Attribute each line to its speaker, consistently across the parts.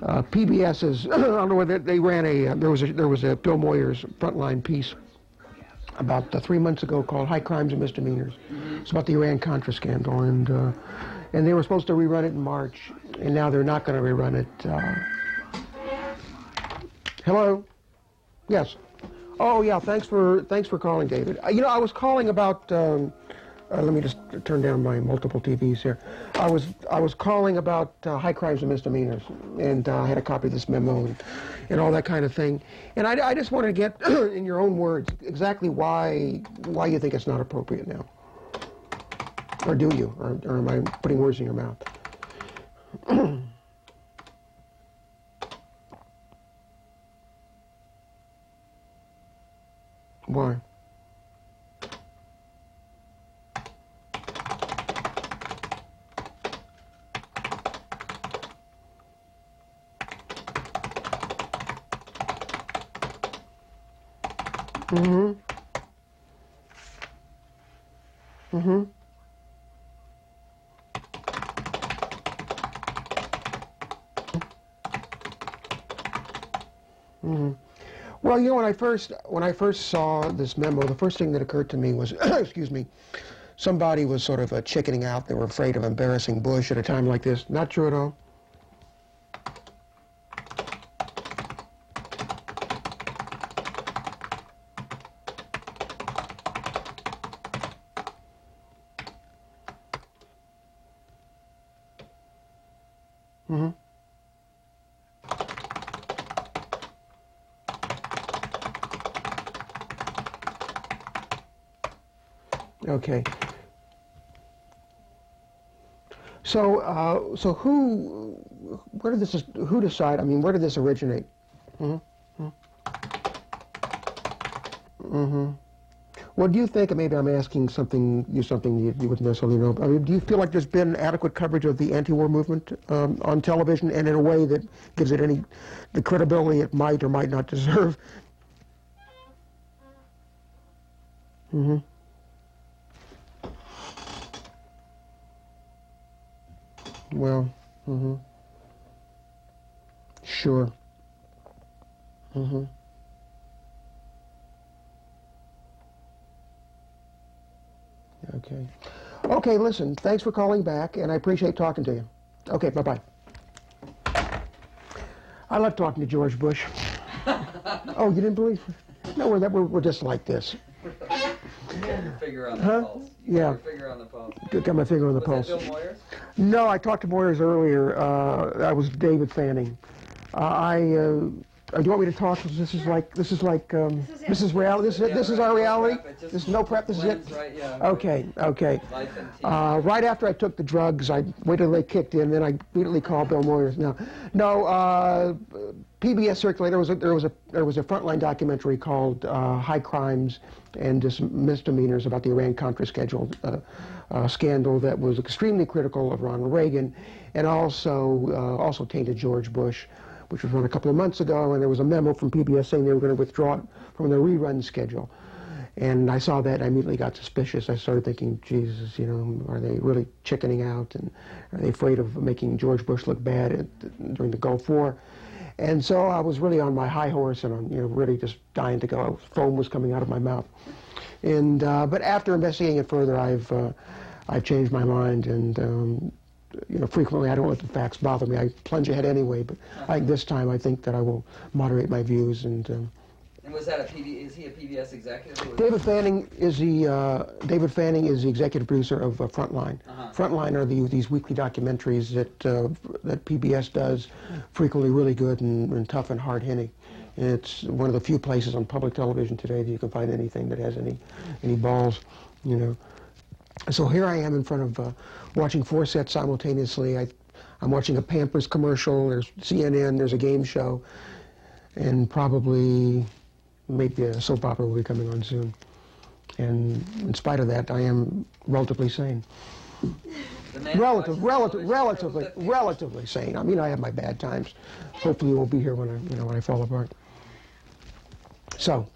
Speaker 1: PBS is, I don't know whether they ran there was a Bill Moyers Frontline piece about 3 months ago called High Crimes and Misdemeanors. It's about the Iran-Contra scandal, and they were supposed to rerun it in March, and now they're not going to rerun it. Hello? Yes. Oh yeah, thanks for calling, David. You know, I was calling about. Let me just turn down my multiple TVs here. I was calling about high crimes and misdemeanors, and I had a copy of this memo and all that kind of thing. And I just wanted to get, in your own words, exactly why you think it's not appropriate now, or do you, or am I putting words in your mouth? Why? Mm-hmm. Mm-hmm. Mm-hmm. Well, you know, when I first saw this memo, the first thing that occurred to me was, excuse me, somebody was sort of chickening out. They were afraid of embarrassing Bush at a time like this. Not true at all. Mm-hmm. Okay. So, who decided? I mean, where did this originate? Mm-hmm. Mm-hmm. What do you think? Maybe I'm asking something you wouldn't necessarily know. I mean, do you feel like there's been adequate coverage of the anti-war movement on television, and in a way that gives it the credibility it might or might not deserve? Mm-hmm. Well, mm-hmm. Sure. Mm-hmm. Okay. Okay, listen, thanks for calling back, and I appreciate talking to you. Okay, bye-bye. I love talking to George Bush. Oh, you didn't believe? No, we're just like this.
Speaker 2: You got your finger on the pulse. You got your finger on the pulse.
Speaker 1: Got my finger on the pulse.
Speaker 2: Was that Bill Moyers?
Speaker 1: No, I talked to Moyers earlier. That was David Fanning. Do you want me to talk? This is reality. This is our reality. This is no prep. This is it.
Speaker 2: Right, yeah.
Speaker 1: Okay. Right after I took the drugs, I waited till they kicked in. Then I immediately called Bill Moyers. No. PBS circulated. There was a Frontline documentary called High Crimes and Misdemeanors about the Iran-Contra scandal that was extremely critical of Ronald Reagan, and also tainted George Bush, which was run a couple of months ago, and there was a memo from PBS saying they were going to withdraw it from the rerun schedule. And I saw that, and I immediately got suspicious. I started thinking, Jesus, you know, are they really chickening out, and are they afraid of making George Bush look bad during the Gulf War? And so I was really on my high horse, and really just dying to go. Foam was coming out of my mouth. And but after investigating it further, I've changed my mind, and frequently I don't let the facts bother me. I plunge ahead anyway, but this time I think that I will moderate my views. And
Speaker 2: was that is he a PBS executive?
Speaker 1: David Fanning is the executive producer of Frontline. Frontline are these weekly documentaries that PBS does, frequently really good and tough and hard-hitting. It's one of the few places on public television today that you can find anything that has any balls, you know. So here I am in front of watching 4 sets simultaneously. I'm watching a Pampers commercial, there's CNN, there's a game show, and maybe a soap opera will be coming on soon. And in spite of that, I am relatively sane. Relatively sane. I mean, I have my bad times. Hopefully you won't be here when I fall apart. So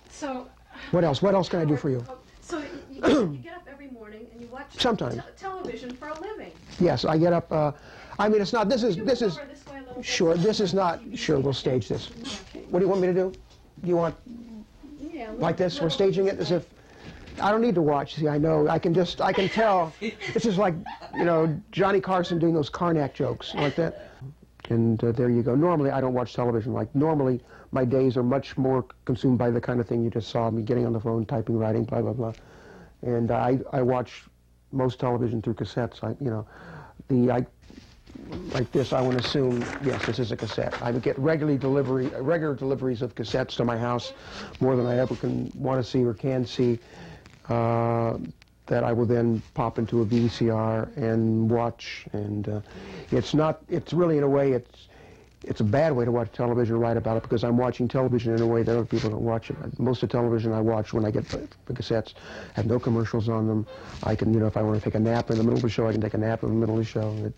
Speaker 1: what else? What else can I do for you?
Speaker 3: So you get up every morning and you watch
Speaker 1: Sometimes.
Speaker 3: television for a living.
Speaker 1: Yes, I get up. I mean, it's not, this is,
Speaker 3: Over this way a little bit.
Speaker 1: sure, this is not, sure, we'll stage this. What do you want me to do? You want,
Speaker 3: Yeah,
Speaker 1: like this, we're staging it as if, I don't need to watch, see, I know, I can tell. This is like, you know, Johnny Carson doing those Karnak jokes, like that. And there you go. Normally, I don't watch television. Like, normally, my days are much more consumed by the kind of thing you just saw, me getting on the phone, typing, writing, blah, blah, blah. And I watch most television through cassettes. Like this, I would assume, yes, this is a cassette. I would get regular deliveries of cassettes to my house, more than I ever want to see or can see, that I will then pop into a VCR and watch. And it's really, in a way, it's a bad way to watch television or write about it, because I'm watching television in a way that other people don't watch it. Most of the television I watch when I get the cassettes have no commercials on them. I can, you know, if I want to take a nap in the middle of the show, I can take a nap in the middle of the show.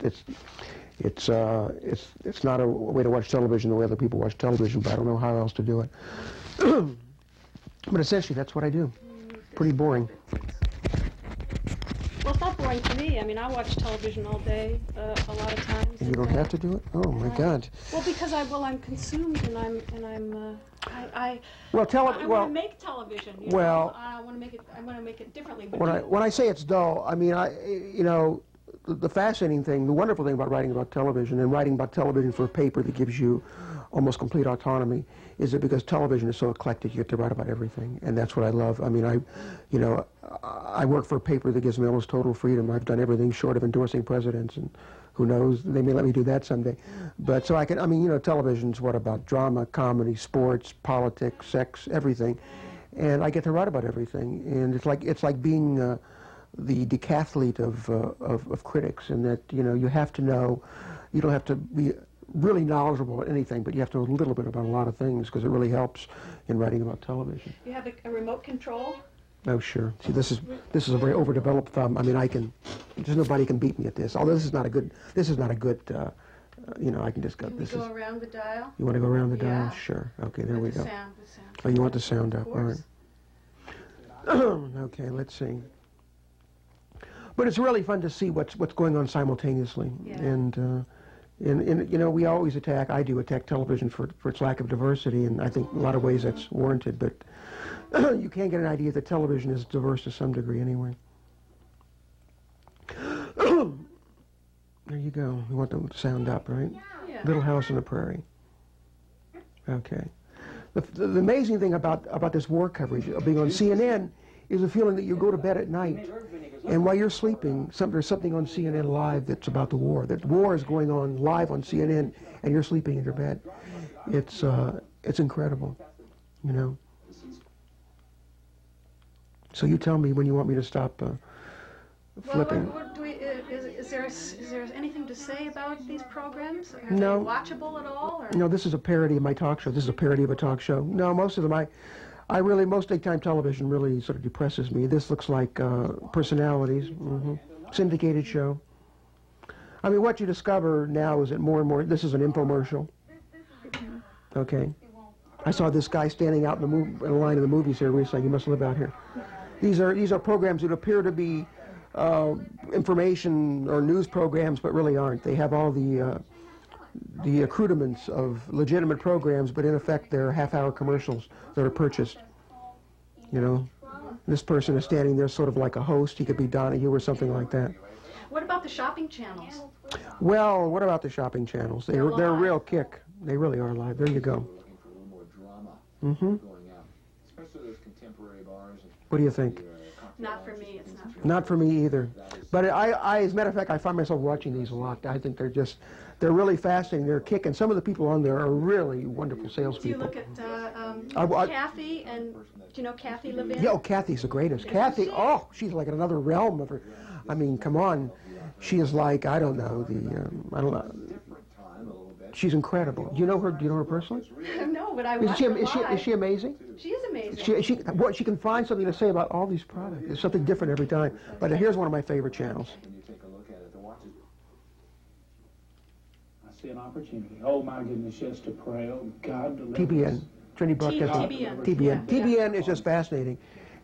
Speaker 1: It's not a way to watch television the way other people watch television, but I don't know how else to do it. But essentially, that's what I do. Pretty boring.
Speaker 3: Well, it's not boring to me. I mean, I watch television all day, a lot of times.
Speaker 1: And you don't have to do it? Oh my God.
Speaker 3: Well, because I'm consumed, and I
Speaker 1: Well,
Speaker 3: want to make television. You
Speaker 1: well,
Speaker 3: know? I want to make it differently. But
Speaker 1: when I say it's dull, I mean, you know, the fascinating thing, the wonderful thing about writing about television and writing about television for a paper that gives you almost complete autonomy is that because television is so eclectic, you get to write about everything, and that's what I love. I mean, I work for a paper that gives me almost total freedom. I've done everything short of endorsing presidents, and who knows, they may let me do that someday. But so I mean, you know, television's what about drama, comedy, sports, politics, sex, everything, and I get to write about everything, and it's like being the decathlete of critics, and that, you know, you have to know, you don't have to be really knowledgeable about anything, but you have to know a little bit about a lot of things, because it really helps in writing about television.
Speaker 3: you have a remote control.
Speaker 1: Oh, sure. See, this is a very overdeveloped thumb. I mean, there's nobody can beat me at this. Although this is not a good, you know, I can just go.
Speaker 3: Can we go around the dial?
Speaker 1: You want to go around the dial?
Speaker 3: Yeah.
Speaker 1: Sure. Okay, there we go.
Speaker 3: The sound.
Speaker 1: Oh, you want the sound up? All right. Okay, let's see. But it's really fun to see what's going on simultaneously.
Speaker 3: Yeah.
Speaker 1: And you know, I do attack television for its lack of diversity, and I think in a lot of ways that's warranted, but you can get an idea that television is diverse to some degree anyway. There you go. You want the sound up, right?
Speaker 3: Yeah.
Speaker 1: Little House on the Prairie. Okay. The amazing thing about this war coverage of being on CNN is the feeling that you go to bed at night, and while you're sleeping, there's something on CNN live that's about the war. That war is going on live on CNN, and you're sleeping in your bed. It's incredible, you know. So you tell me when you want me to stop flipping.
Speaker 3: Well, is there anything to say about these programs? Are
Speaker 1: No.
Speaker 3: they watchable at all? Or?
Speaker 1: No, this is a parody of my talk show. This is a parody of a talk show. No, most of them, most daytime television really sort of depresses me. This looks like personalities, syndicated show. I mean, what you discover now is that more and more, this is an infomercial. Okay. I saw this guy standing out in a line of the movies here recently. You must live out here. These are programs that appear to be information or news programs, but really aren't. They have all the accoutrements of legitimate programs, but in effect they're half-hour commercials that are purchased. You know, this person is standing there sort of like a host. He could be Donahue or something like that.
Speaker 3: What about the shopping channels?
Speaker 1: Well, what about the shopping channels? They're a real kick. They really are live. There you go.
Speaker 4: Looking for a little more drama going out, especially those contemporary bars.
Speaker 1: What do you think?
Speaker 3: Not for me. It's not for me.
Speaker 1: Not for me either. But as a matter of fact, I find myself watching these a lot. I think they're really fascinating. They're kicking. Some of the people on there are really wonderful
Speaker 3: Do you
Speaker 1: salespeople.
Speaker 3: look at Kathy and, do you know Kathy Levin?
Speaker 1: Yeah, Kathy's the greatest. Kathy, she's like in another realm of her. I mean, come on. She is like, I don't know. She's incredible. Do you know her personally?
Speaker 3: No, but I watch her live.
Speaker 1: Is she amazing?
Speaker 3: She is amazing.
Speaker 1: She can find something to say about all these products. It's something different every time. But here's one of my favorite channels.
Speaker 4: When you take a look at it, the watches.
Speaker 5: I see an opportunity. Oh my goodness, yes, to pray. Oh God, deliver us.
Speaker 1: TBN, Trinity Broadcast.
Speaker 3: TBN.
Speaker 1: TBN. TBN is just fascinating.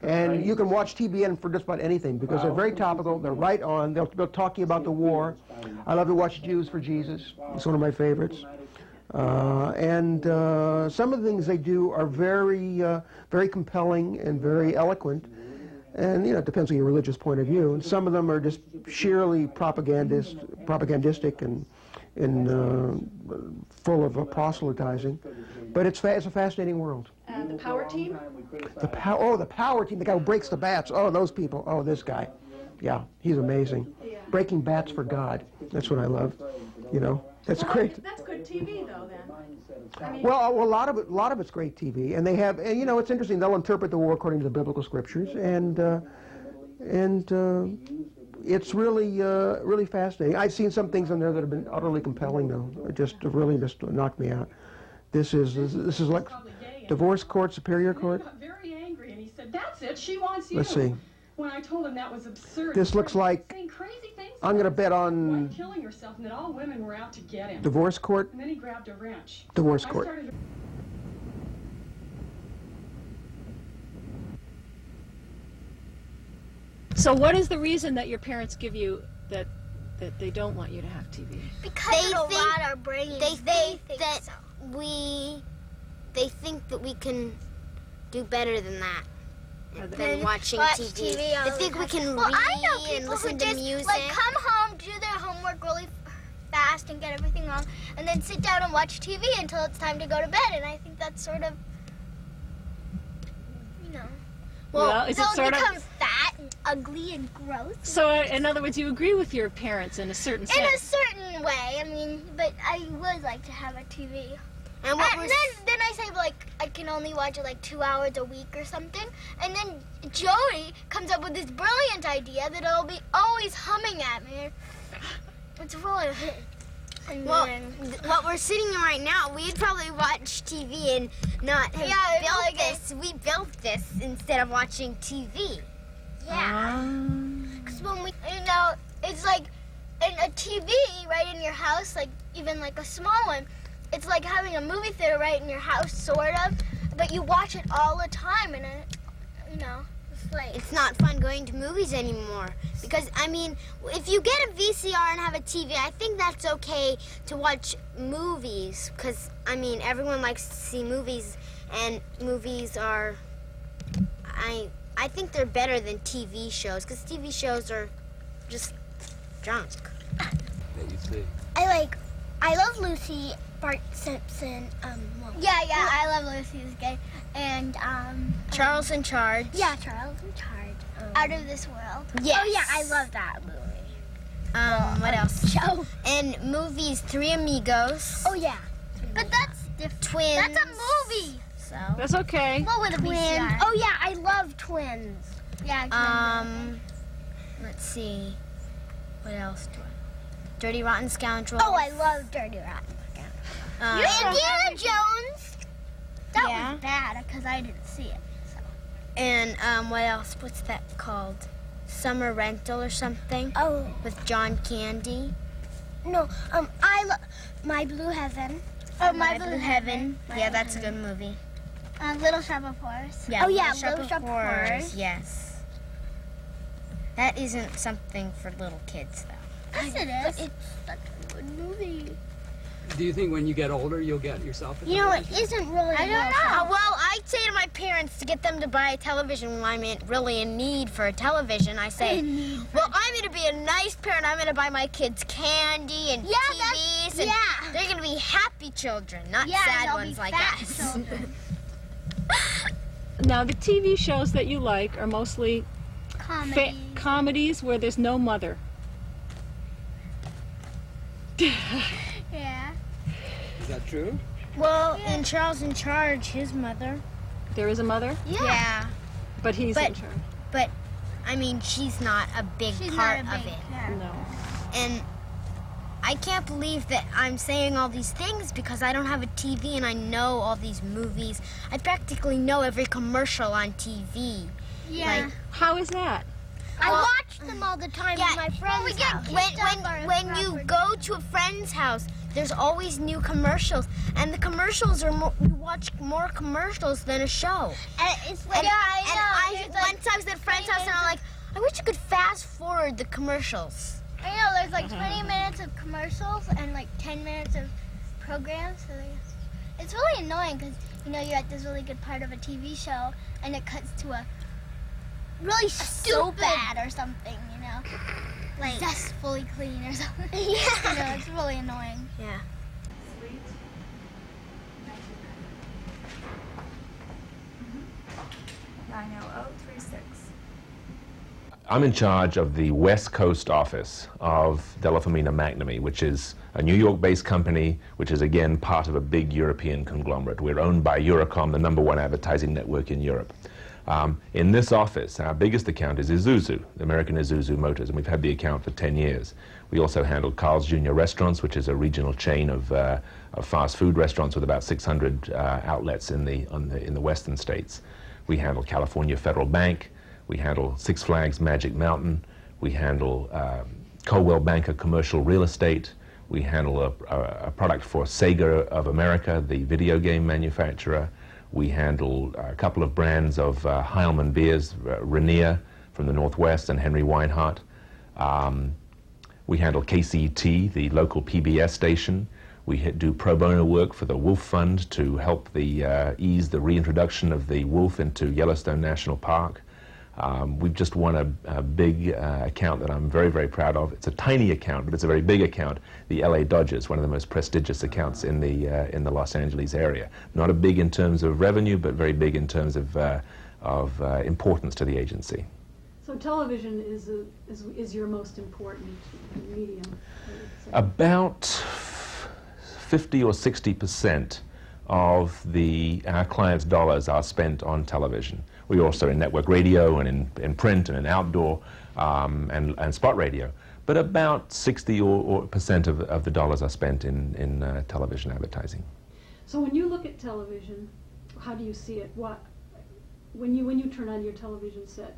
Speaker 1: And you can watch TBN for just about anything because they're very topical. They're right on. They'll talk to you about the war. I love to watch Jews for Jesus. It's one of my favorites. And some of the things they do are very, very compelling and very eloquent. And, you know, it depends on your religious point of view. And some of them are just sheerly propagandistic and full of proselytizing. But it's a fascinating world.
Speaker 3: The Power Team?
Speaker 1: The Power Team, the guy who breaks the bats. Oh, those people. Oh, this guy. Yeah, he's amazing.
Speaker 3: Yeah.
Speaker 1: Breaking bats for God. That's what I love. You know, that's great.
Speaker 3: That's good TV, though, then. I mean,
Speaker 1: Well, a lot of it's great TV, and they have, and you know, it's interesting. They'll interpret the war according to the biblical scriptures, and it's really, really fascinating. I've seen some things on there that have been utterly compelling, though. Just knocked me out. This is like divorce court, superior court.
Speaker 6: He got very angry, and he said, "That's it. She wants you."
Speaker 1: Let's see.
Speaker 6: When I told him that was absurd.
Speaker 1: This looks like,
Speaker 6: saying crazy things.
Speaker 1: I'm going to bet on
Speaker 6: Like killing herself, and that all women were out to get him.
Speaker 1: divorce court.
Speaker 6: And then he grabbed a wrench.
Speaker 1: Divorce
Speaker 6: I
Speaker 1: court.
Speaker 6: started-
Speaker 7: So what is the reason that your parents give you that they don't want you to have TV?
Speaker 8: Because they think our brains. They think that they think that we can do better than that. Than watching TV. They think we can read and listen to music. Like come home, do their homework really fast and get everything wrong, and then sit down and watch TV until it's time to go to bed. And I think that's sort of, you know.
Speaker 7: Well, is it
Speaker 8: they'll
Speaker 7: sort of
Speaker 8: become fat and ugly and gross.
Speaker 7: So in other words, you agree with your parents in a certain sense?
Speaker 8: In a certain way, I mean, but I would like to have a TV. And then I say, like, I can only watch it, like, 2 hours a week or something. And then Jody comes up with this brilliant idea that it'll be always humming at me. It's really... Well, what we're sitting in right now, we'd probably watch TV and not have built this. We built this instead of watching TV. Yeah. Because when we, you know, it's like in a TV right in your house, like even like a small one, it's like having a movie theater right in your house, sort of, but you watch it all the time, and it, you know, it's like... It's not fun going to movies anymore, because, I mean, if you get a VCR and have a TV, I think that's okay to watch movies, because, I mean, everyone likes to see movies, and movies are, I think they're better than TV shows, because TV shows are just junk. I love Lucy, Bart Simpson, Yeah, I love Lucy's Gay, and, Charles in Charge. Yeah, Charles in Charge. Out of This World. Yes. Oh, yeah, I love that movie. What else? Show. And movies, Three Amigos. Oh, yeah. But that's different. Twins. That's a movie. So.
Speaker 7: That's okay.
Speaker 8: What with a VCR? Oh, yeah, I love Twins. Yeah, let's see. What else do I... Dirty Rotten Scoundrels. Oh, I love Dirty Rotten Scoundrels. Indiana Jones. That was bad because I didn't see it. So. And what else? What's that called? Summer Rental or something? Oh. With John Candy. No, I love My Blue Heaven. Oh, My Blue Heaven. Yeah, that's a good movie. Little Shop of Horrors. Yeah, Little Shop of Horrors. Yes. That isn't something for little kids, though. Yes, it is. It's such a good movie.
Speaker 2: Do you think when you get older you'll get yourself a
Speaker 8: You know,
Speaker 2: television?
Speaker 8: it isn't really. I don't know. Well, I'd say to my parents to get them to buy a television when I'm really in need for a television. I say, well, I'm going to be a nice parent. I'm going to buy my kids candy and TVs. And they're going to be happy children, not sad ones like us.
Speaker 7: Now, the TV shows that you like are mostly comedies where there's no mother.
Speaker 8: Yeah.
Speaker 2: Is that true?
Speaker 8: Well, in Charles in Charge, his mother.
Speaker 7: There is a mother?
Speaker 8: Yeah.
Speaker 7: But he's in charge.
Speaker 8: But, I mean, she's not a big part of it.
Speaker 7: No.
Speaker 8: And I can't believe that I'm saying all these things because I don't have a TV and I know all these movies. I practically know every commercial on TV. Yeah.
Speaker 7: How is that?
Speaker 8: I watch them all the time at my friend's house. When you go to a friend's house, there's always new commercials, and the commercials are more, you watch more commercials than a show. And it's like, once I was at a friend's house, and I'm like, I wish you could fast forward the commercials. I know, there's like 20 minutes of commercials and like 10 minutes of programs. So it's really annoying because, you know, you're at this really good part of a TV show and it cuts to a really stupid or something, you know? Like zestfully clean or something. Yeah. You know, it's really annoying. Yeah.
Speaker 3: Sweet. 90036.
Speaker 9: I'm in charge of the West Coast office of Della Famina McNamee, which is a New York-based company, which is again part of a big European conglomerate. We're owned by Eurocom, the #1 advertising network in Europe. In this office, our biggest account is Isuzu, the American Isuzu Motors, and we've had the account for 10 years. We also handle Carl's Jr. Restaurants, which is a regional chain of fast food restaurants with about 600 outlets in the western states. We handle California Federal Bank. We handle Six Flags Magic Mountain. We handle Coldwell Banker Commercial Real Estate. We handle a product for Sega of America, the video game manufacturer. We handle a couple of brands of Heilmann beers, Rainier from the Northwest and Henry Weinhardt. We handle KCT, the local PBS station. We do pro bono work for the Wolf Fund to help ease the reintroduction of the wolf into Yellowstone National Park. We've just won a big account that I'm very, very proud of. It's a tiny account, but it's a very big account. The LA Dodgers, one of the most prestigious accounts in the Los Angeles area. Not a big in terms of revenue, but very big in terms of importance to the agency.
Speaker 3: So television is your most important medium.
Speaker 9: About 50 or 60% of our clients' dollars are spent on television. We're also in network radio and in print and in outdoor and spot radio. But about 60% of the dollars are spent in television advertising.
Speaker 3: So when you look at television, how do you see it? When you turn on your television set,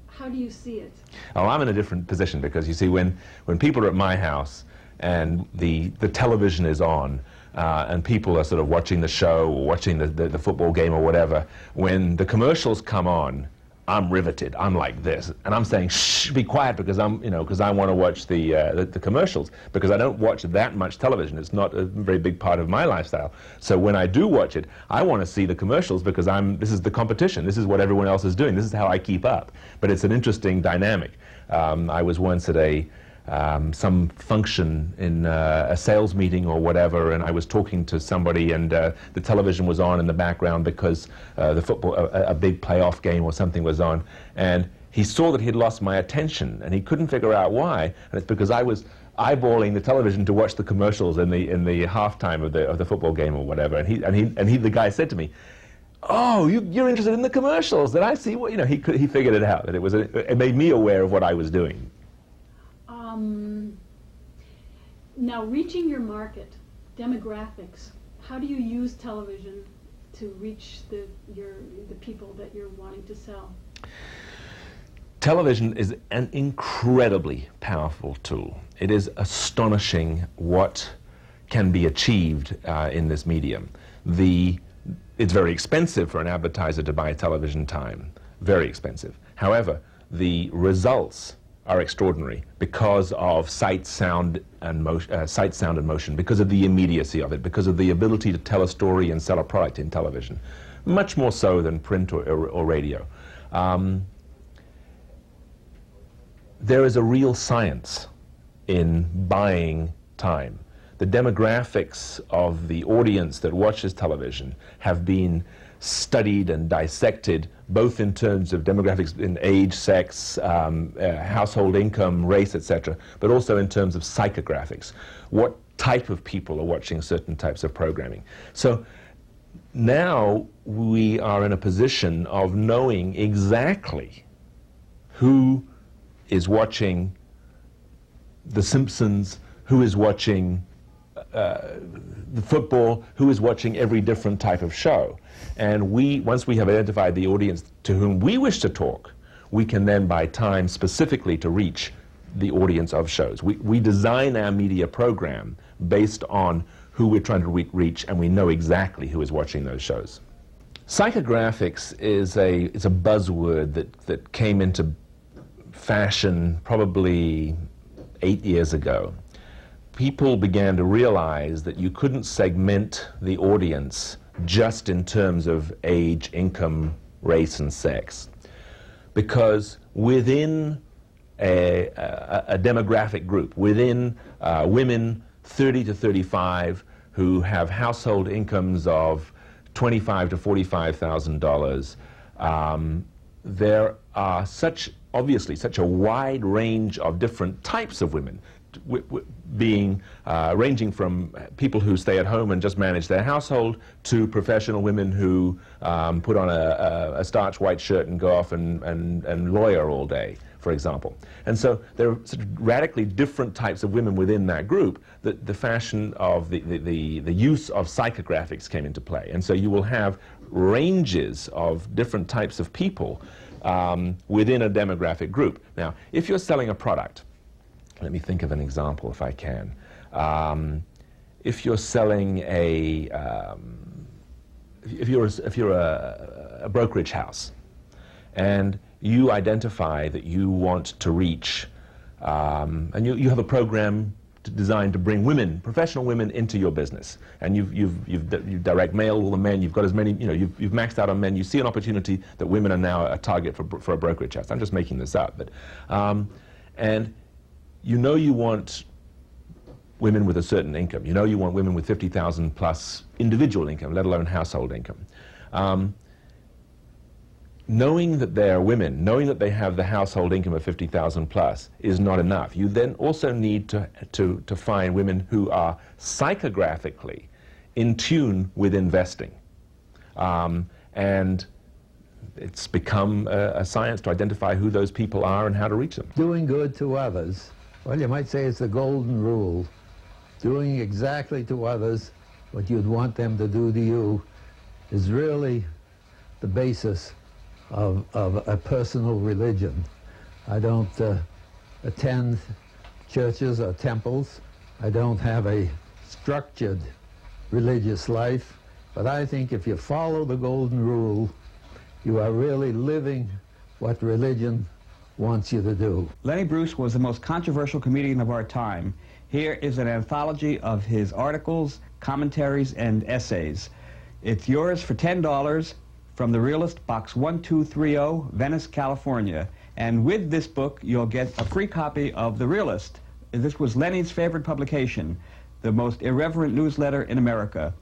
Speaker 3: how do you see it?
Speaker 9: Oh, I'm in a different position because you see, when people are at my house and the television is on, and people are sort of watching the show or watching the football game or whatever, when the commercials come on, I'm riveted. I'm like this, and I'm saying, "Shh, be quiet," because because I want to watch the commercials, because I don't watch that much television. It's not a very big part of my lifestyle. So when I do watch it, I want to see the commercials because this is the competition. This is what everyone else is doing. This is how I keep up. But it's an interesting dynamic. I was once at some function in a sales meeting or whatever, and I was talking to somebody, and the television was on in the background because the football, a big playoff game or something was on, and he saw that he'd lost my attention, and he couldn't figure out why, and it's because I was eyeballing the television to watch the commercials in the halftime of the football game or whatever, and the guy said to me, "Oh, you're interested in the commercials? That I see." Well, he figured it out, that it made me aware of what I was doing.
Speaker 3: Now, reaching your market, demographics, how do you use television to reach the people that you're wanting to sell?
Speaker 9: Television is an incredibly powerful tool. It is astonishing what can be achieved in this medium. It's very expensive for an advertiser to buy television time, very expensive. However, the results are extraordinary because of sight, sound, and motion, because of the immediacy of it, because of the ability to tell a story and sell a product in television, much more so than print or radio. There is a real science in buying time. The demographics of the audience that watches television have been studied and dissected, both in terms of demographics in age, sex, household income, race, etc., but also in terms of psychographics. What type of people are watching certain types of programming? So now we are in a position of knowing exactly who is watching The Simpsons, who is watching the football, who is watching every different type of show. And once we have identified the audience to whom we wish to talk, we can then buy time specifically to reach the audience of shows. We design our media program based on who we're trying to reach, and we know exactly who is watching those shows. Psychographics is a buzzword that came into fashion probably 8 years ago. People began to realize that you couldn't segment the audience just in terms of age, income, race, and sex, because within a demographic group, within women 30 to 35 who have household incomes of $25,000 to $45,000, there are obviously such a wide range of different types of women, ranging from people who stay at home and just manage their household to professional women who put on a starched white shirt and go off and lawyer all day, for example. And so there are sort of radically different types of women within that group that the fashion of the use of psychographics came into play. And so you will have ranges of different types of people within a demographic group. Now, if you're selling a product, let me think of an example if I can. If you're selling if you're a brokerage house, and you identify that you want to reach, and you have a program designed to bring women, professional women, into your business, and you direct mail all the men. You've got as many, you've maxed out on men. You see an opportunity that women are now a target for a brokerage house. I'm just making this up, but and you want women with a certain income. You want women with 50,000 plus individual income, let alone household income. Knowing that they are women, knowing that they have the household income of 50,000 plus is not enough. You then also need to find women who are psychographically in tune with investing. And it's become a science to identify who those people are and how to reach them.
Speaker 10: Doing good to others, well, you might say it's the golden rule. Doing exactly to others what you'd want them to do to you is really the basis of a personal religion. I don't attend churches or temples. I don't have a structured religious life, but I think if you follow the golden rule, you are really living what religion wants you to do.
Speaker 11: Lenny Bruce was the most controversial comedian of our time. Here is an anthology of his articles, commentaries, and essays. It's yours for $10 from The Realist, Box 1230, Venice, California. And with this book, you'll get a free copy of The Realist. This was Lenny's favorite publication, the most irreverent newsletter in America.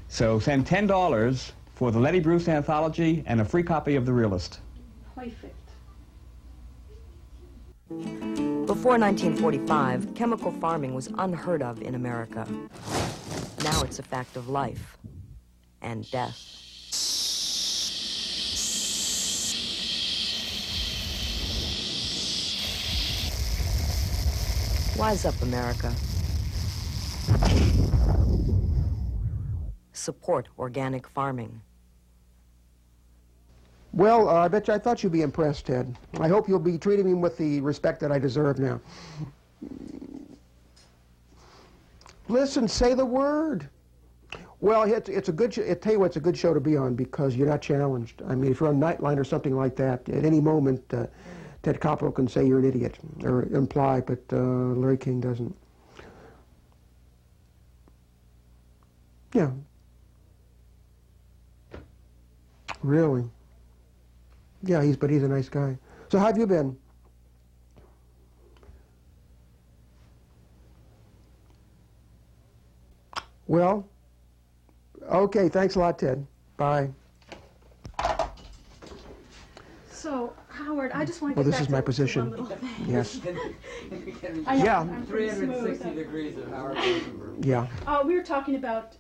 Speaker 11: So send $10 for the Lenny Bruce anthology and a free copy of The Realist.
Speaker 3: Perfect.
Speaker 12: Before 1945, chemical farming was unheard of in America. Now it's a fact of life and death. Wise up, America. Support organic farming.
Speaker 1: Well, I bet you I thought you'd be impressed, Ted. I hope you'll be treating me with the respect that I deserve now. Listen, say the word. Well, it's a good show. I tell you what, it's a good show to be on because you're not challenged. I mean, if you're on Nightline or something like that, at any moment, Ted Koppel can say you're an idiot or imply, but Larry King doesn't. Yeah. Really? Yeah, but he's a nice guy. So how have you been? Well, okay, thanks a lot, Ted. Bye.
Speaker 3: So, Howard, I just want to
Speaker 1: Well,
Speaker 3: get
Speaker 1: this
Speaker 3: back
Speaker 1: is my
Speaker 3: to
Speaker 1: position.
Speaker 3: one little thing.
Speaker 1: Yes.
Speaker 3: I know,
Speaker 1: Yeah.
Speaker 3: I'm pretty smooth.
Speaker 2: 360 degrees of Howard Rosenberg.
Speaker 1: Yeah.
Speaker 3: We were talking about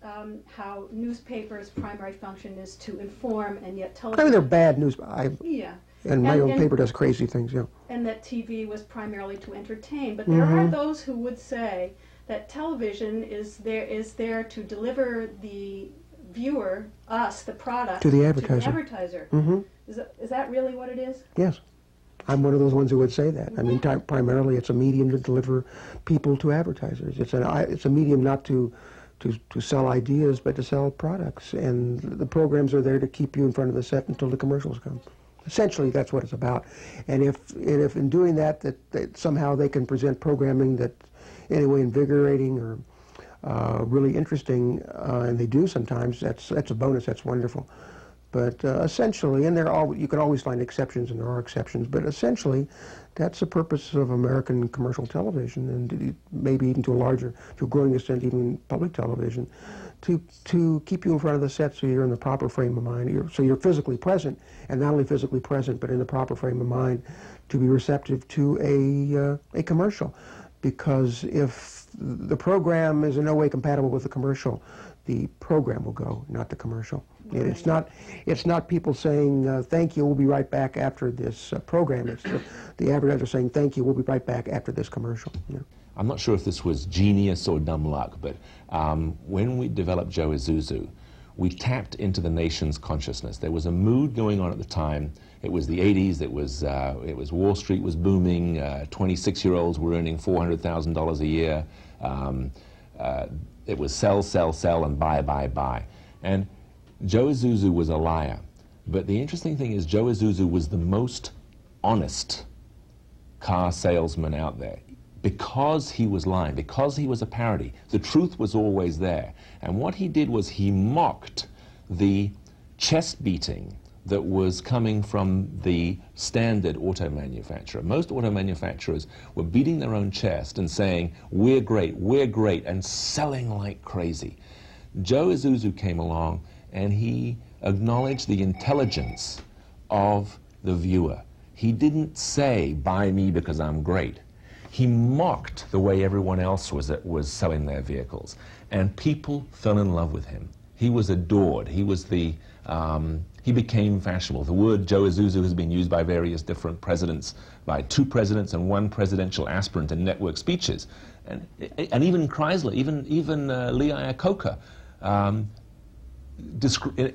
Speaker 3: how newspapers' primary function is to inform, and yet
Speaker 1: I
Speaker 3: television.
Speaker 1: mean, they're bad news.
Speaker 3: Yeah.
Speaker 1: And my own paper does crazy things, yeah.
Speaker 3: And that TV was primarily to entertain. But there are those who would say that television is there to deliver the viewer, us, the product,
Speaker 1: To the advertiser.
Speaker 3: Is that really what it is?
Speaker 1: Yes. I'm one of those ones who would say that. I mean, primarily it's a medium to deliver people to advertisers. It's a medium not to sell ideas, but to sell products. And the programs are there to keep you in front of the set until the commercials come. Essentially, that's what it's about. And if in doing that somehow they can present programming that anyway invigorating or really interesting, and they do sometimes, that's a bonus. That's wonderful. But essentially, and you can always find exceptions, and there are exceptions, but essentially, that's the purpose of American commercial television, and maybe even to a growing extent, even public television, to keep you in front of the set so you're in the proper frame of mind, so you're physically present, and not only physically present, but in the proper frame of mind to be receptive to a commercial. Because if the program is in no way compatible with the commercial, the program will go, not the commercial. And it's not people saying, thank you, we'll be right back after this program. It's the advertiser saying, thank you, we'll be right back after this commercial. You know.
Speaker 9: I'm not sure if this was genius or dumb luck, but when we developed Joe Isuzu, we tapped into the nation's consciousness. There was a mood going on at the time. It was the 80s, it was Wall Street was booming, 26-year-olds were earning $400,000 a year. It was sell, sell, sell, and buy, buy, buy. And Joe Isuzu was a liar. But the interesting thing is Joe Isuzu was the most honest car salesman out there. Because he was lying, because he was a parody, the truth was always there. And what he did was he mocked the chest beating that was coming from the standard auto manufacturer. Most auto manufacturers were beating their own chest and saying, we're great, and selling like crazy. Joe Isuzu came along and he acknowledged the intelligence of the viewer. He didn't say, buy me because I'm great. He mocked the way everyone else was selling their vehicles, and people fell in love with him. He was adored. He was he became fashionable. The word Joe Isuzu has been used by various different presidents, by 2 presidents and 1 presidential aspirant in network speeches, and even Chrysler, even Lee Iacocca,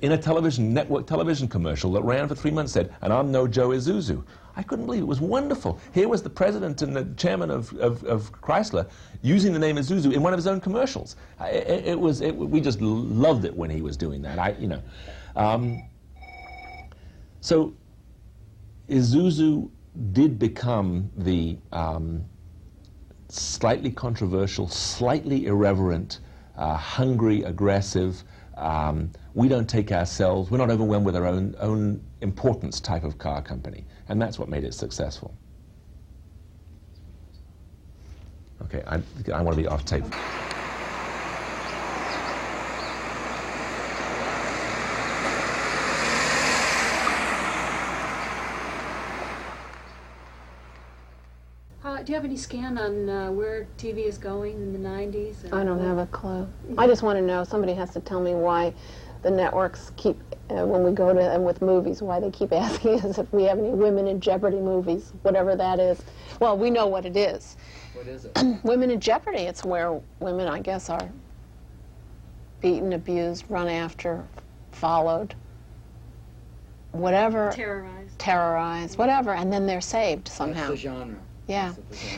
Speaker 9: in a network television commercial that ran for 3 months said, and I'm no Joe Isuzu. I couldn't believe it. It was wonderful. Here was the president and the chairman of Chrysler using the name Isuzu in one of his own commercials. We just loved it when he was doing that. So Isuzu did become the slightly controversial, slightly irreverent, hungry, aggressive, we don't take ourselves, we're not overwhelmed with our own importance type of car company. And that's what made it successful. Okay, I want to be off tape.
Speaker 3: Do you have any scan on where TV is going in the 90s?
Speaker 13: I don't have a clue. I just want to know, somebody has to tell me why the networks keep, when we go to them with movies, why they keep asking us if we have any Women in Jeopardy movies, whatever that is. Well, we know what it is.
Speaker 2: What is it?
Speaker 13: Women in Jeopardy. It's where women, I guess, are beaten, abused, run after, followed, whatever. Terrorized, whatever, and then they're saved somehow.
Speaker 2: That's the genre.
Speaker 13: Yeah,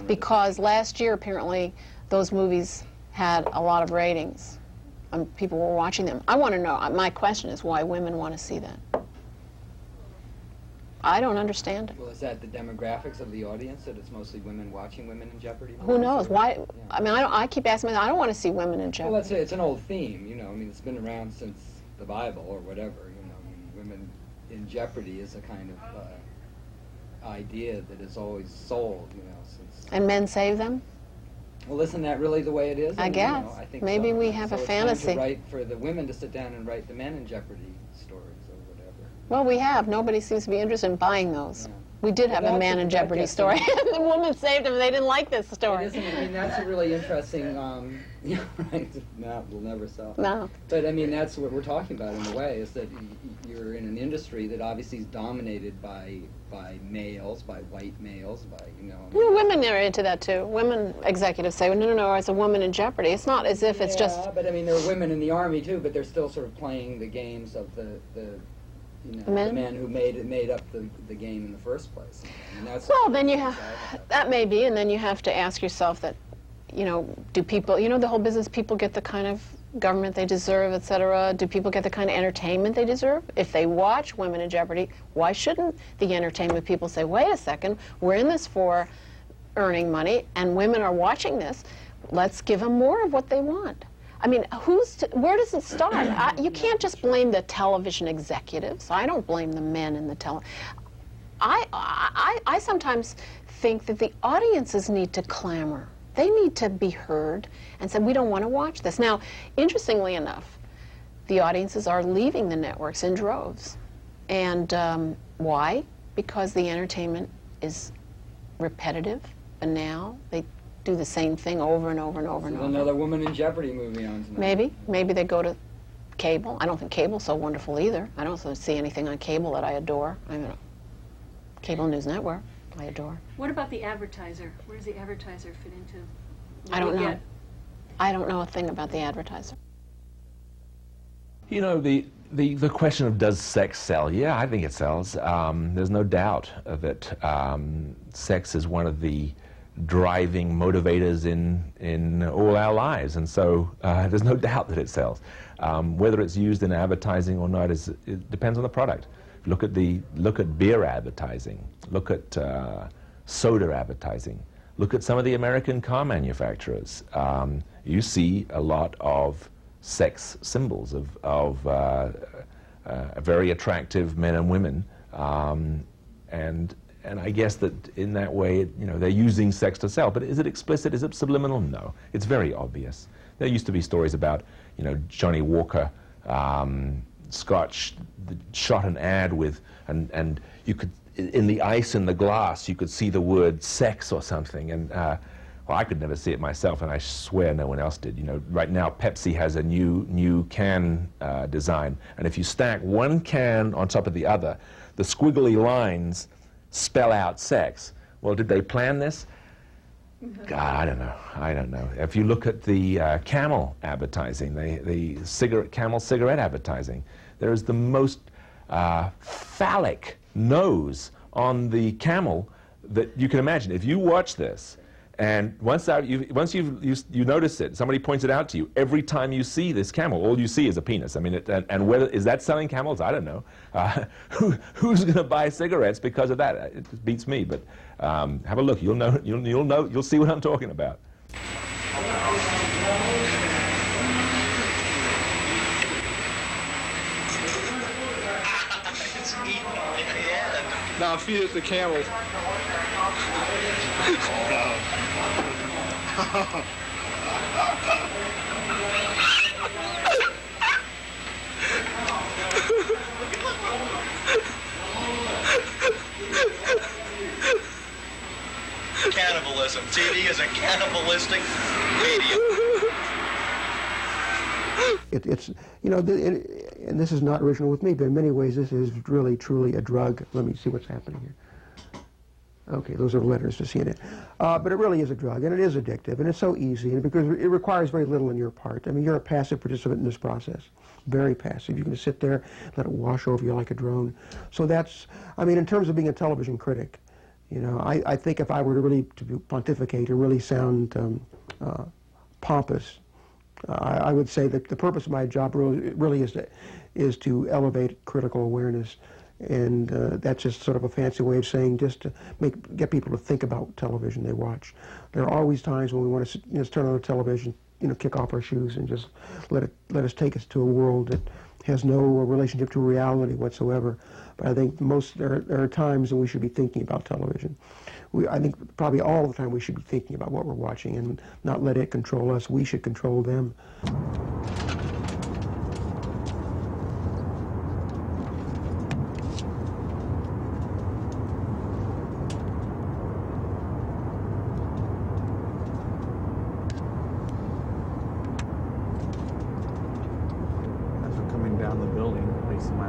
Speaker 13: because last year, apparently, those movies had a lot of ratings. People were watching them. I want to know, my question is why women want to see that. I don't understand it.
Speaker 2: Well, is that the demographics of the audience, that it's mostly women watching Women in Jeopardy movies?
Speaker 13: Who knows? Why? Yeah. I mean, I keep asking myself, I don't want to see women in Jeopardy.
Speaker 2: Well, let's say it's an old theme, you know. I mean, it's been around since the Bible or whatever, you know. I mean, Women in Jeopardy is a kind of idea that is always sold, you know, since...
Speaker 13: And men save them?
Speaker 2: Well, isn't that really the way it is?
Speaker 13: I guess.
Speaker 2: You know, I think
Speaker 13: maybe
Speaker 2: so.
Speaker 13: We have a fantasy.
Speaker 2: It's time to write for the women to sit down and write the men in Jeopardy stories or whatever.
Speaker 13: Well, we have. Nobody seems to be interested in buying those. Yeah. We did have a man in Jeopardy story. The woman saved him. They didn't like this story.
Speaker 2: I mean, that's a really interesting. Yeah, right. No, we'll never sell.
Speaker 13: No.
Speaker 2: But I mean, that's what we're talking about in a way. Is that you're in an industry that obviously is dominated by males, by white males, by you know.
Speaker 13: Women are into that too. Women executives say, well, no, it's a woman in Jeopardy. It's not as if it's just.
Speaker 2: Yeah, but I mean, there are women in the Army too, but they're still sort of playing the games of the you know,
Speaker 13: Men?
Speaker 2: the men who made up the game in the first place. I mean, that's
Speaker 13: Well, then you have, that may be, and then you have to ask yourself that, you know, do people, you know, the whole business, people get the kind of government they deserve, etc. Do people get the kind of entertainment they deserve? If they watch Women in Jeopardy, why shouldn't the entertainment people say, wait a second, we're in this for earning money, and women are watching this, let's give them more of what they want. I mean, where does it start? You can't just blame the television executives. I don't blame the men in the I sometimes think that the audiences need to clamor. They need to be heard and say, we don't want to watch this. Now, interestingly enough, the audiences are leaving the networks in droves. And why? Because the entertainment is repetitive, banal. They do the same thing over and over and over and over.
Speaker 2: Another Woman in Jeopardy movie on tonight.
Speaker 13: Maybe they go to cable. I don't think cable's so wonderful either. I don't see anything on cable that I adore. I mean, cable news network, I adore.
Speaker 7: What about the advertiser? Where does the advertiser fit into?
Speaker 13: I don't know. I don't know a thing about the advertiser.
Speaker 9: You know, the question of does sex sell? Yeah, I think it sells. There's no doubt of it. Sex is one of the driving motivators in all our lives, and so there's no doubt that it sells. Whether it's used in advertising or not it depends on the product. Look at beer advertising. Look at soda advertising. Look at some of the American car manufacturers. You see a lot of sex symbols of very attractive men and women, and I guess that in that way, you know, they're using sex to sell. But is it explicit? Is it subliminal? No. It's very obvious. There used to be stories about, you know, Johnny Walker Scott shot an ad with, and you could, in the ice in the glass, you could see the word sex or something. And well, I could never see it myself, and I swear no one else did. You know, right now Pepsi has a new can design, and if you stack one can on top of the other, the squiggly lines spell out sex. Well, did they plan this? God, I don't know. If you look at the Camel advertising, the Camel cigarette advertising, there is the most phallic nose on the Camel that you can imagine. If you watch this, and once you notice it, somebody points it out to you, every time you see this camel, all you see is a penis. I mean, and whether is that selling camels? I don't know. Who's going to buy cigarettes because of that? It beats me. But have a look. You'll know. You'll see what I'm talking about.
Speaker 14: Now feed it to camels.
Speaker 15: Cannibalism. TV is a cannibalistic medium.
Speaker 1: It's, you know, and this is not original with me, but in many ways this is really, truly a drug. Let me see what's happening here. Okay, those are letters to CNN. But it really is a drug, and it is addictive, and it's so easy, and because it requires very little on your part. I mean, you're a passive participant in this process, very passive. You can just sit there, let it wash over you like a drone. So that's, I mean, in terms of being a television critic, you know, I think if I were to really to pontificate and really sound pompous, I would say that the purpose of my job really is to elevate critical awareness. And that's just sort of a fancy way of saying just to get people to think about television they watch. There are always times when we want to just turn on the television, you know, kick off our shoes and just let us take us to a world that has no relationship to reality whatsoever. But I think there are times when we should be thinking about television. I think probably all the time we should be thinking about what we're watching and not let it control us. We should control them.
Speaker 16: Down the building, at least in my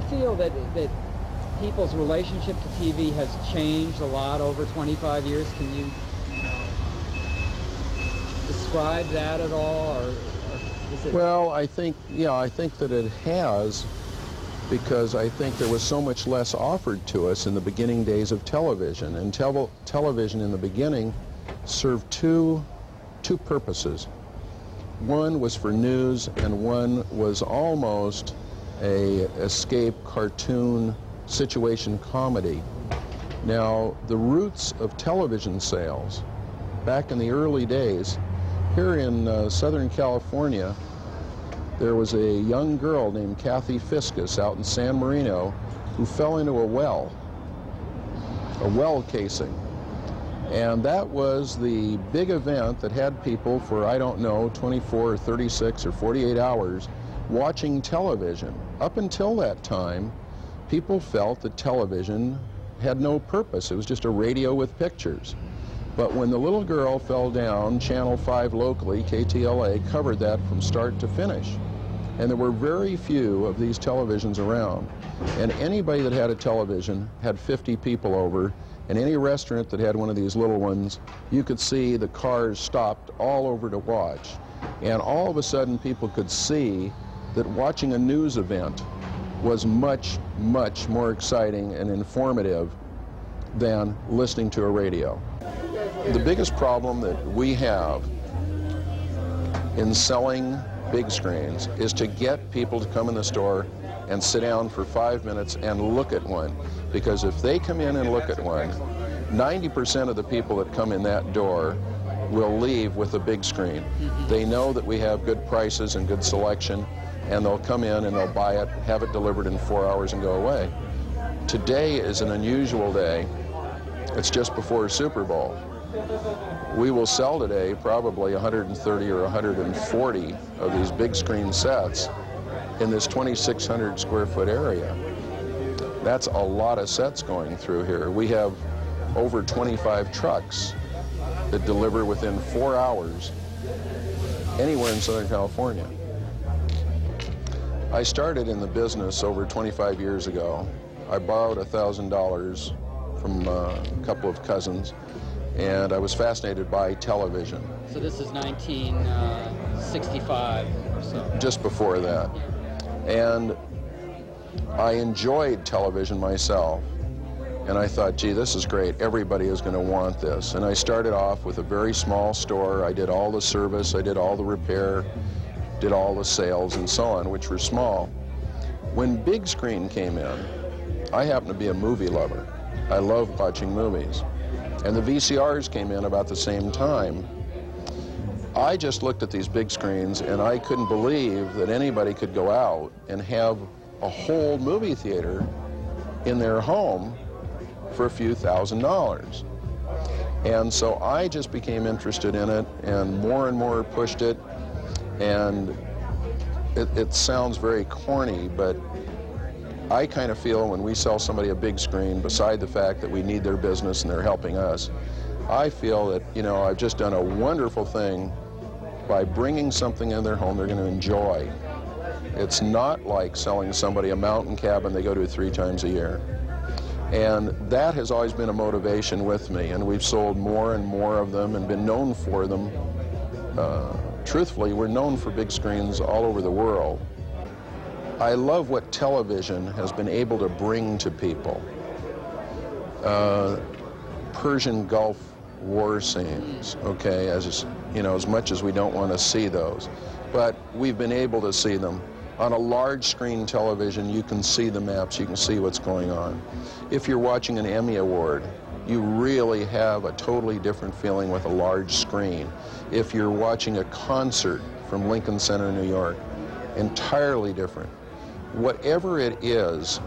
Speaker 2: feel that people's relationship to TV has changed a lot over 25 years? Can you describe that at all, or is it...
Speaker 14: Well, I think that it has, because I think there was so much less offered to us in the beginning days of television, and television in the beginning served two purposes. One was for news, and one was almost a escape cartoon situation comedy. Now, the roots of television sales back in the early days, here in Southern California, there was a young girl named Kathy Fiscus out in San Marino who fell into a well casing. And that was the big event that had people for, I don't know, 24 or 36 or 48 hours watching television. Up until that time, people felt that television had no purpose. It was just a radio with pictures. But when the little girl fell down, Channel 5 locally, KTLA, covered that from start to finish. And there were very few of these televisions around. And anybody that had a television had 50 people over, and any restaurant that had one of these little ones, you could see the cars stopped all over to watch. And all of a sudden people could see that watching a news event was much, much more exciting and informative than listening to a radio. The biggest problem that we have in selling big screens is to get people to come in the store and sit down for 5 minutes and look at one. Because if they come in and look at one, 90% of the people that come in that door will leave with a big screen. They know that we have good prices and good selection, and they'll come in and they'll buy it, have it delivered in 4 hours and go away. Today is an unusual day. It's just before Super Bowl. We will sell today probably 130 or 140 of these big screen sets in this 2,600 square foot area. That's a lot of sets going through here. We have over 25 trucks that deliver within 4 hours anywhere in Southern California. I started in the business over 25 years ago. I borrowed $1,000 from a couple of cousins, and I was fascinated by television.
Speaker 2: So this is 1965 or so.
Speaker 14: Just before that. And I enjoyed television myself, and I thought, gee, this is great. Everybody is going to want this. And I started off with a very small store. I did all the service, I did all the repair, did all the sales and so on, which were small. When big screen came in, I happen to be a movie lover. I love watching movies. And the VCRs came in about the same time. I just looked at these big screens and I couldn't believe that anybody could go out and have a whole movie theater in their home for a few $1,000s. And so I just became interested in it and more pushed it. And it sounds very corny, but I kind of feel when we sell somebody a big screen, beside the fact that we need their business and they're helping us, I feel that, you know, I've just done a wonderful thing by bringing something in their home they're going to enjoy. It's not like selling somebody a mountain cabin they go to 3 times a year. And that has always been a motivation with me, and we've sold more and more of them and been known for them. Truthfully, we're known for big screens all over the world. I love what television has been able to bring to people. Persian Gulf war scenes, okay, as you know, as much as we don't want to see those, but we've been able to see them. On a large screen television, you can see the maps, you can see what's going on. If you're watching an Emmy Award, you really have a totally different feeling with a large screen. If you're watching a concert from Lincoln Center, New York, entirely different. Whatever it is,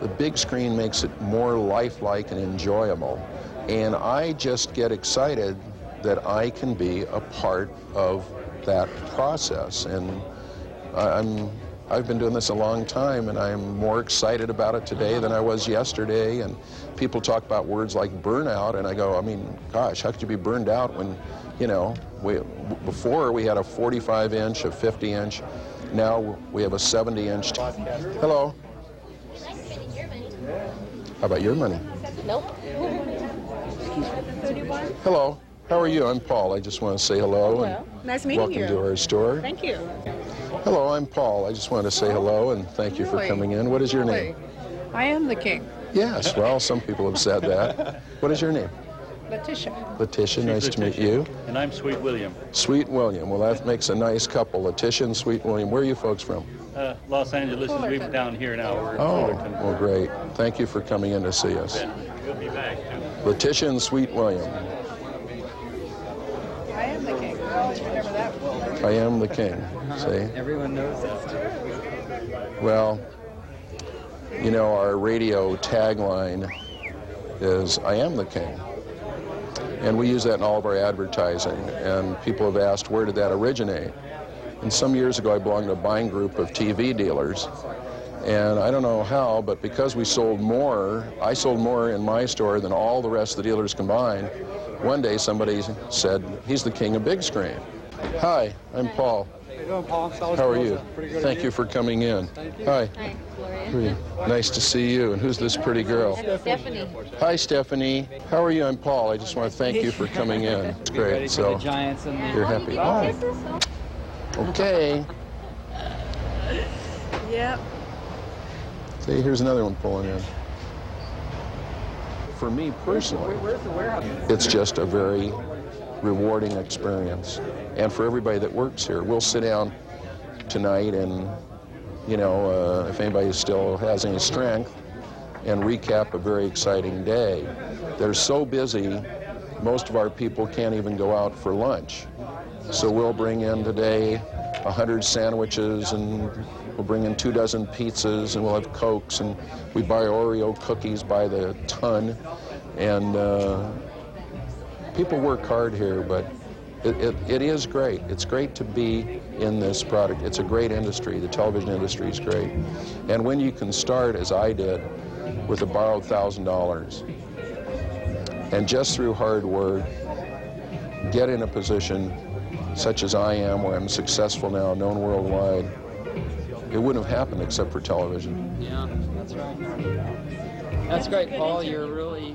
Speaker 14: the big screen makes it more lifelike and enjoyable. And I just get excited that I can be a part of that process. And I've been doing this a long time, and I'm more excited about it today than I was yesterday. And people talk about words like burnout, and I go, I mean, gosh, how could you be burned out when, you know, before we had a 45-inch, a 50-inch, now we have a 70-inch. Hello. How about your money?
Speaker 13: Nope.
Speaker 14: Hello. How are you? I'm Paul. I just want to say hello.
Speaker 7: Hello. Nice meeting
Speaker 14: welcome
Speaker 7: you.
Speaker 14: to our store.
Speaker 7: Thank you.
Speaker 14: Hello, I'm Paul. I just want to say hello and thank you for
Speaker 16: Really?
Speaker 14: coming in. What is your name?
Speaker 16: I am the king.
Speaker 14: Yes, well, some people have said that. What is your name?
Speaker 16: Letitia.
Speaker 14: Letitia, nice to meet you.
Speaker 17: And I'm Sweet William.
Speaker 14: Sweet William. Well, that makes a nice couple. Letitia and Sweet William. Where are you folks from?
Speaker 17: Los Angeles is we've down here now. We're in
Speaker 14: Oh,
Speaker 17: Fullerton.
Speaker 14: well, great. Thank you for coming in to see us.
Speaker 17: We'll be back.
Speaker 14: Letitia and Sweet William.
Speaker 16: I am the king. Remember that?
Speaker 14: I am the king. See?
Speaker 2: Everyone knows that.
Speaker 14: Well, you know, our radio tagline is, I am the king. And we use that in all of our advertising. And people have asked, where did that originate? And some years ago, I belonged to a buying group of TV dealers. And I don't know how, but because we sold more, I sold more in my store than all the rest of the dealers combined. One day, somebody said, he's the king of big screen. Hi, I'm Paul.
Speaker 18: How you doing, Paul?
Speaker 14: How are you?
Speaker 18: Pretty good.
Speaker 14: Thank you for coming in. Hi.
Speaker 8: Hi,
Speaker 14: Gloria. Nice to see you. And who's this pretty girl?
Speaker 8: Stephanie.
Speaker 14: Hi, Stephanie. How are you? I'm Paul. I just want to thank you for coming in. It's great. So
Speaker 2: Giants in there.
Speaker 14: you're happy. Oh. Okay.
Speaker 16: Yep.
Speaker 14: See, here's another one pulling in. For me personally, it's just a very rewarding experience. And for everybody that works here, we'll sit down tonight and, you know, if anybody still has any strength, and recap a very exciting day. They're so busy, most of our people can't even go out for lunch. So we'll bring in today 100 sandwiches, and we'll bring in 24 pizzas, and we'll have Cokes, and we buy Oreo cookies by the ton. And people work hard here, but it is great. It's great to be in this product. It's a great industry. The television industry is great. And when you can start, as I did, with a borrowed $1,000, and just through hard work, get in a position such as I am, where I'm successful now, known worldwide, it wouldn't have happened except for television.
Speaker 2: Yeah, that's right. That's great, Paul. You're really...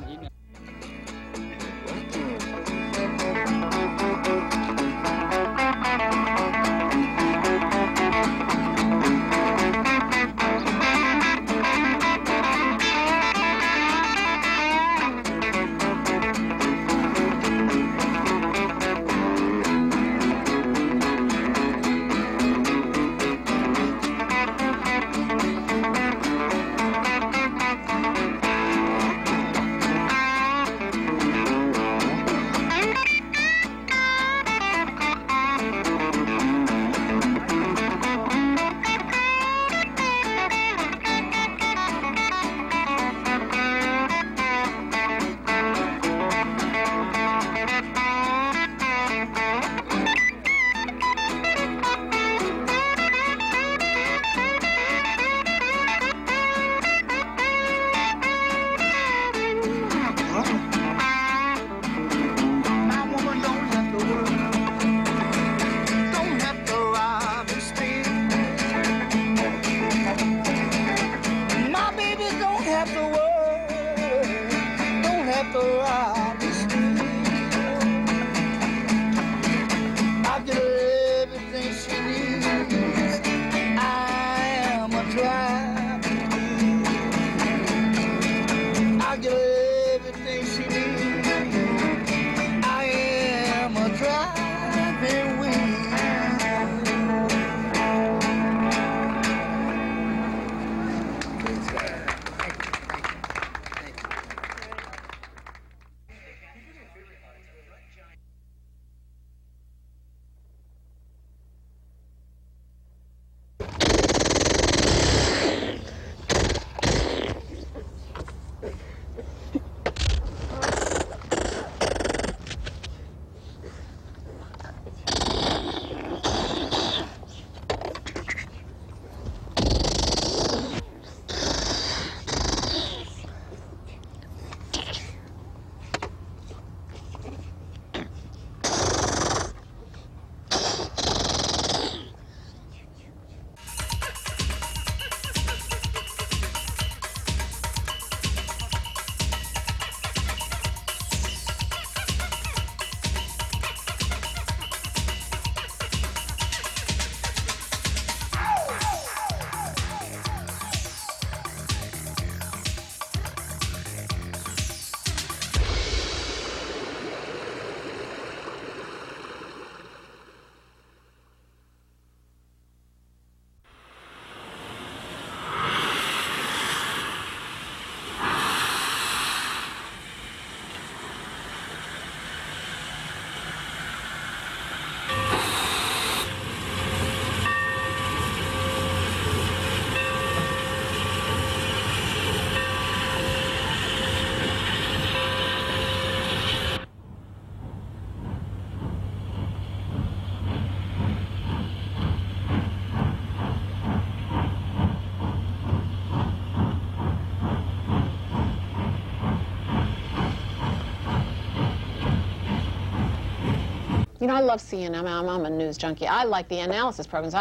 Speaker 13: You know, I love CNN. I'm a news junkie. I like the analysis programs.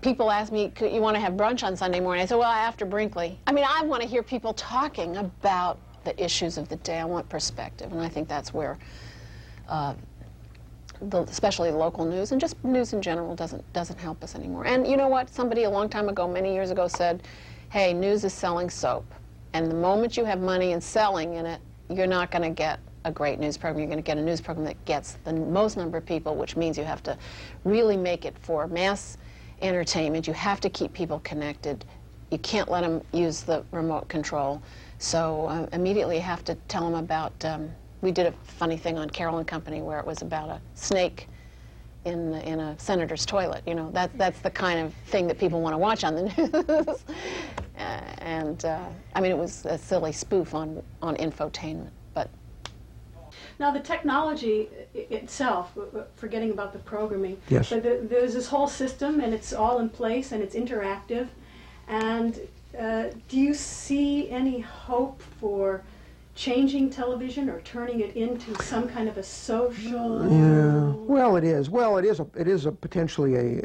Speaker 13: People ask me, you want to have brunch on Sunday morning? I say, well, after Brinkley. I mean, I want to hear people talking about the issues of the day. I want perspective, and I think that's where, especially local news and just news in general, doesn't help us anymore. And you know what? Somebody a long time ago, many years ago, said, hey, news is selling soap, and the moment you have money and selling in it, you're not going to get a great news program. You're going to get a news program that gets the most number of people, which means you have to really make it for mass entertainment. You have to keep people connected. You can't let them use the remote control. So immediately you have to tell them about, we did a funny thing on Carol and Company where it was about a snake in a senator's toilet. You know, that's the kind of thing that people want to watch on the news. I mean, it was a silly spoof on infotainment. But
Speaker 3: now the technology itself, forgetting about the programming,
Speaker 1: yes.
Speaker 3: but there's this whole system and it's all in place and it's interactive. And do you see any hope for changing television or turning it into some kind of a social?
Speaker 1: Yeah. Well, it is. Well, it is a potentially a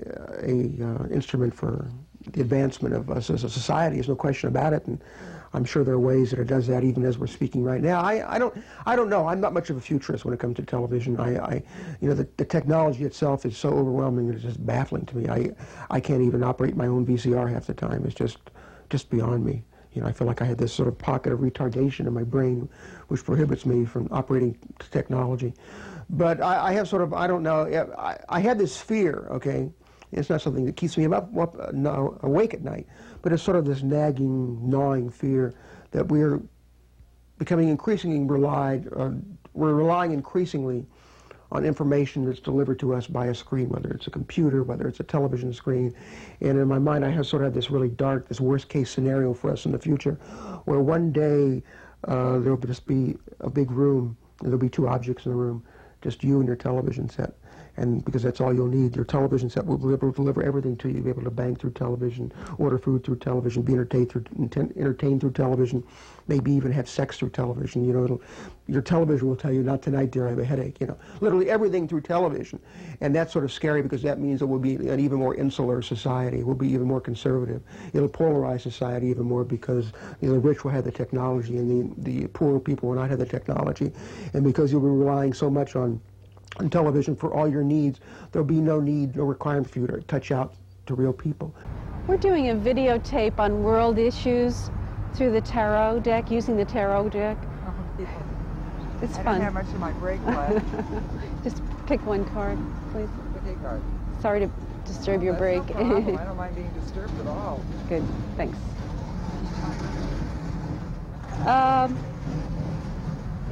Speaker 1: instrument for the advancement of us as a society. There's no question about it. And I'm sure there are ways that it does that even as we're speaking right now. I don't know. I'm not much of a futurist when it comes to television. You know, the technology itself is so overwhelming that it's just baffling to me. I can't even operate my own VCR half the time. It's just beyond me. You know, I feel like I had this sort of pocket of retardation in my brain which prohibits me from operating technology. But I have sort of, I don't know, I had this fear, okay? It's not something that keeps me awake at night, but it's sort of this nagging, gnawing fear that we're becoming increasingly we're relying increasingly on information that's delivered to us by a screen, whether it's a computer, whether it's a television screen. And in my mind, I have sort of had this really dark, this worst-case scenario for us in the future, where one day there will just be a big room, and there'll be two objects in the room, just you and your television set. And because that's all you'll need, your television set will be able to deliver everything to you. You'll be able to bank through television, order food through television, be entertained through television, maybe even have sex through television. You know, your television will tell you, not tonight, dear, I have a headache. You know, literally everything through television. And that's sort of scary because that means it will be an even more insular society. We'll be even more conservative. It'll polarize society even more because the rich will have the technology and the poor people will not have the technology. And because you'll be relying so much on television for all your needs, there'll be no requirement for you to touch out to real people.
Speaker 18: We're doing a videotape on world issues through the tarot deck, using the tarot deck. It's fun. I don't have much of my break left. Just pick one card, please. Pick a card. Sorry to disturb your break.
Speaker 19: No problem. I don't mind being disturbed at all.
Speaker 18: Good, thanks.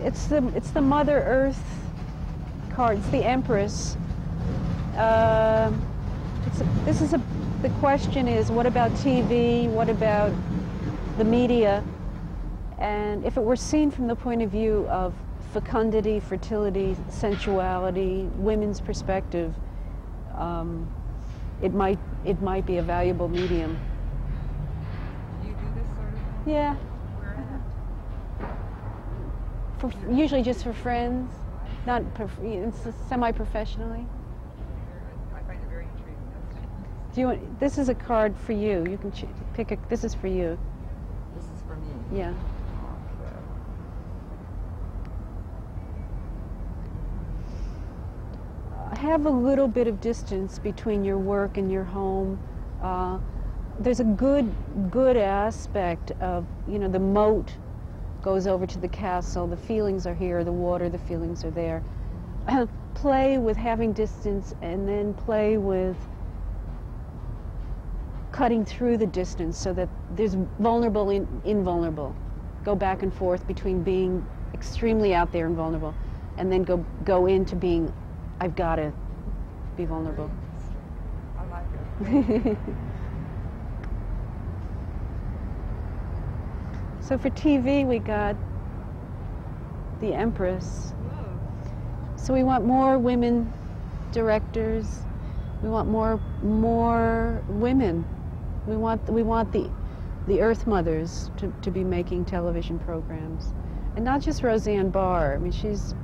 Speaker 18: It's the Mother Earth cards, the Empress. The question is, what about TV? What about the media? And if it were seen from the point of view of fecundity, fertility, sensuality, women's perspective, it might be a valuable medium.
Speaker 19: Do you do this sort of thing?
Speaker 18: Yeah.
Speaker 19: Where at?
Speaker 18: Usually just for friends. Not semi-professionally.
Speaker 19: I find it very intriguing.
Speaker 18: Do you want? This is a card for you. You can pick a. This is for you.
Speaker 19: This is for me.
Speaker 18: Yeah. Have a little bit of distance between your work and your home. There's a good aspect of, you know, the moat goes over to the castle, the feelings are here, the water, the feelings are there. Play with having distance and then play with cutting through the distance so that there's vulnerable and invulnerable. Go back and forth between being extremely out there and vulnerable and then go into being, I've got to be vulnerable.
Speaker 19: I like it.
Speaker 18: So for TV, we got the Empress. So we want more women directors. We want more women. We want the Earth Mothers to be making television programs, and not just Roseanne Barr. I mean, she's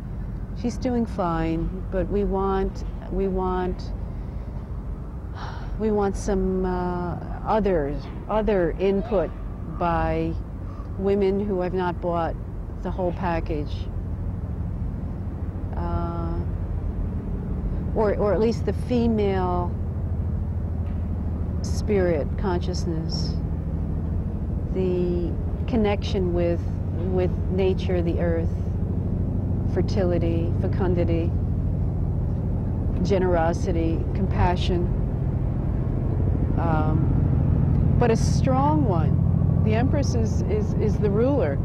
Speaker 18: She's doing fine, but we want some other input by women who have not bought the whole package, or at least the female spirit consciousness, the connection with nature, the earth, fertility, fecundity, generosity, compassion, but a strong one. The Empress is the ruler.